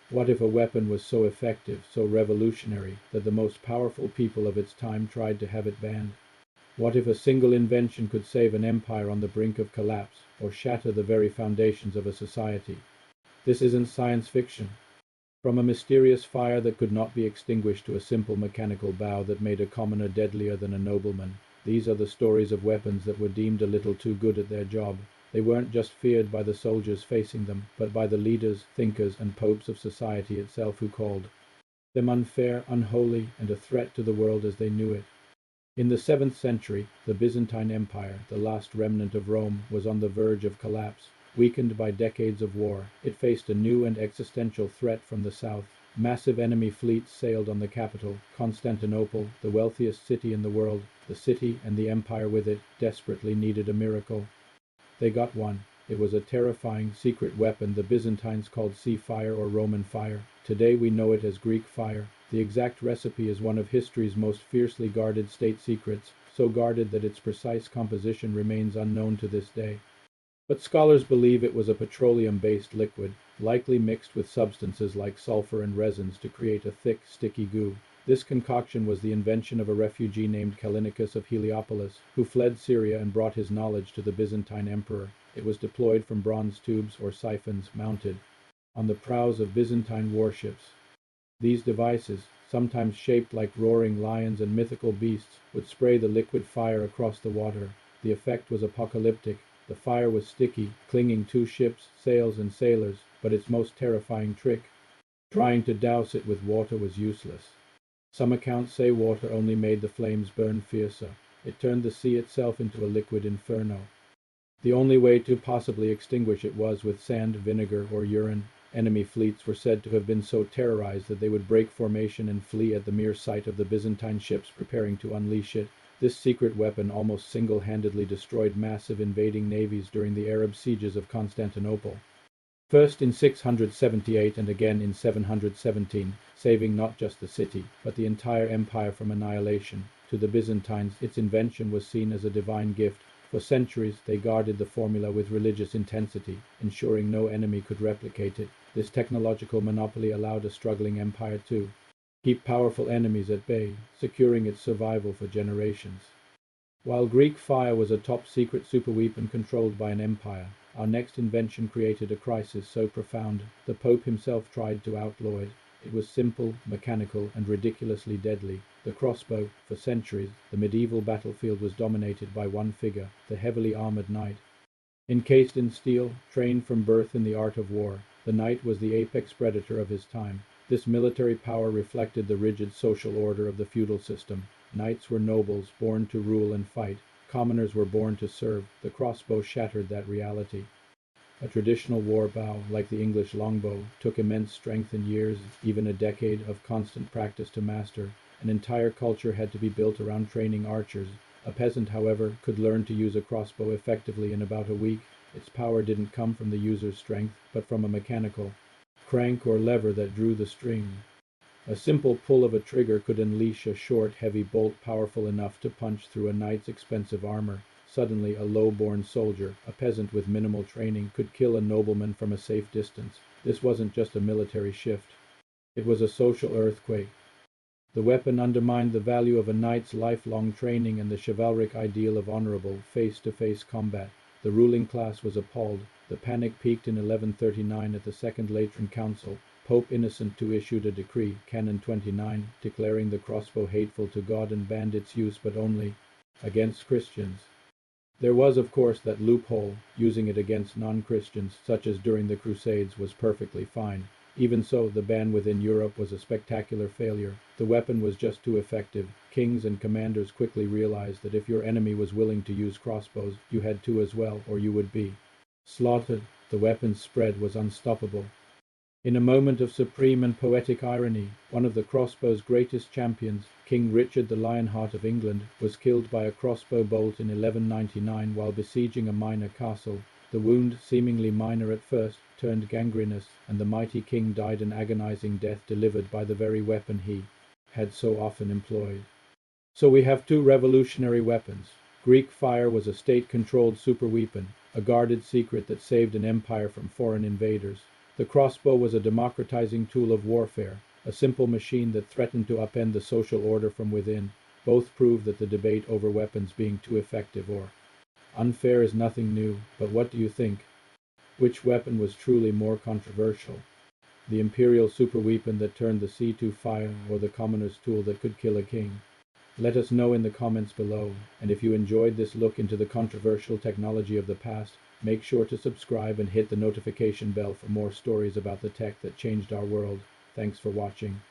What if a weapon was so effective, so revolutionary, that the most powerful people of its time tried to have it banned? What if a single invention could save an empire on the brink of collapse, or shatter the very foundations of a society? This isn't science fiction. From a mysterious fire that could not be extinguished to a simple mechanical bow that made a commoner deadlier than a nobleman, these are the stories of weapons that were deemed a little too good at their job. They weren't just feared by the soldiers facing them, but by the leaders, thinkers, and popes of society itself who called them unfair, unholy, and a threat to the world as they knew it. In the 7th century, the Byzantine Empire, the last remnant of Rome, was on the verge of collapse. Weakened by decades of war, it faced a new and existential threat from the south. Massive enemy fleets sailed on the capital, Constantinople, the wealthiest city in the world. The city and the empire with it desperately needed a miracle. They got one. It was a terrifying, secret weapon the Byzantines called sea fire or Roman fire. Today we know it as Greek fire. The exact recipe is one of history's most fiercely guarded state secrets, so guarded that its precise composition remains unknown to this day. But scholars believe it was a petroleum-based liquid, likely mixed with substances like sulfur and resins to create a thick, sticky goo. This concoction was the invention of a refugee named Callinicus of Heliopolis, who fled Syria and brought his knowledge to the Byzantine emperor. It was deployed from bronze tubes or siphons mounted on the prows of Byzantine warships. These devices, sometimes shaped like roaring lions and mythical beasts, would spray the liquid fire across the water. The effect was apocalyptic. The fire was sticky, clinging to ships, sails, and sailors, but its most terrifying trick, trying to douse it with water, was useless. Some accounts say water only made the flames burn fiercer. It turned the sea itself into a liquid inferno. The only way to possibly extinguish it was with sand, vinegar, or urine. Enemy fleets were said to have been so terrorized that they would break formation and flee at the mere sight of the Byzantine ships preparing to unleash it. This secret weapon almost single-handedly destroyed massive invading navies during the Arab sieges of Constantinople. First in 678 and again in 717, saving not just the city, but the entire empire from annihilation. To the Byzantines, its invention was seen as a divine gift. For centuries, they guarded the formula with religious intensity, ensuring no enemy could replicate it. This technological monopoly allowed a struggling empire to keep powerful enemies at bay, securing its survival for generations. While Greek fire was a top-secret superweapon controlled by an empire, our next invention created a crisis so profound the Pope himself tried to outlaw it. It was simple, mechanical, and ridiculously deadly. The crossbow. For centuries, the medieval battlefield was dominated by one figure, the heavily armored knight. Encased in steel, trained from birth in the art of war, the knight was the apex predator of his time. This military power reflected the rigid social order of the feudal system. Knights were nobles, born to rule and fight. Commoners were born to serve. The crossbow shattered that reality. A traditional war bow, like the English longbow, took immense strength and years, even a decade, of constant practice to master. An entire culture had to be built around training archers. A peasant, however, could learn to use a crossbow effectively in about a week. Its power didn't come from the user's strength, but from a mechanical crank or lever that drew the string. A simple pull of a trigger could unleash a short, heavy bolt powerful enough to punch through a knight's expensive armor. Suddenly, a low-born soldier, a peasant with minimal training, could kill a nobleman from a safe distance. This wasn't just a military shift. It was a social earthquake. The weapon undermined the value of a knight's lifelong training and the chivalric ideal of honorable, face-to-face combat. The ruling class was appalled. The panic peaked in 1139 at the Second Lateran Council. Pope Innocent II issued a decree, Canon 29, declaring the crossbow hateful to God and banned its use but only against Christians. There was, of course, that loophole. Using it against non-Christians, such as during the Crusades, was perfectly fine. Even so, the ban within Europe was a spectacular failure. The weapon was just too effective. Kings and commanders quickly realized that if your enemy was willing to use crossbows, you had to as well, or you would be slaughtered. The weapon's spread was unstoppable. In a moment of supreme and poetic irony, one of the crossbow's greatest champions, King Richard the Lionheart of England, was killed by a crossbow bolt in 1199 while besieging a minor castle. The wound, seemingly minor at first, turned gangrenous, and the mighty king died an agonizing death delivered by the very weapon he had so often employed. So we have two revolutionary weapons. Greek fire was a state-controlled superweapon, a guarded secret that saved an empire from foreign invaders. The crossbow was a democratizing tool of warfare, a simple machine that threatened to upend the social order from within. Both prove that the debate over weapons being too effective or unfair is nothing new, but what do you think? Which weapon was truly more controversial? The imperial superweapon that turned the sea to fire, or the commoner's tool that could kill a king? Let us know in the comments below, and if you enjoyed this look into the controversial technology of the past, make sure to subscribe and hit the notification bell for more stories about the tech that changed our world. Thanks for watching.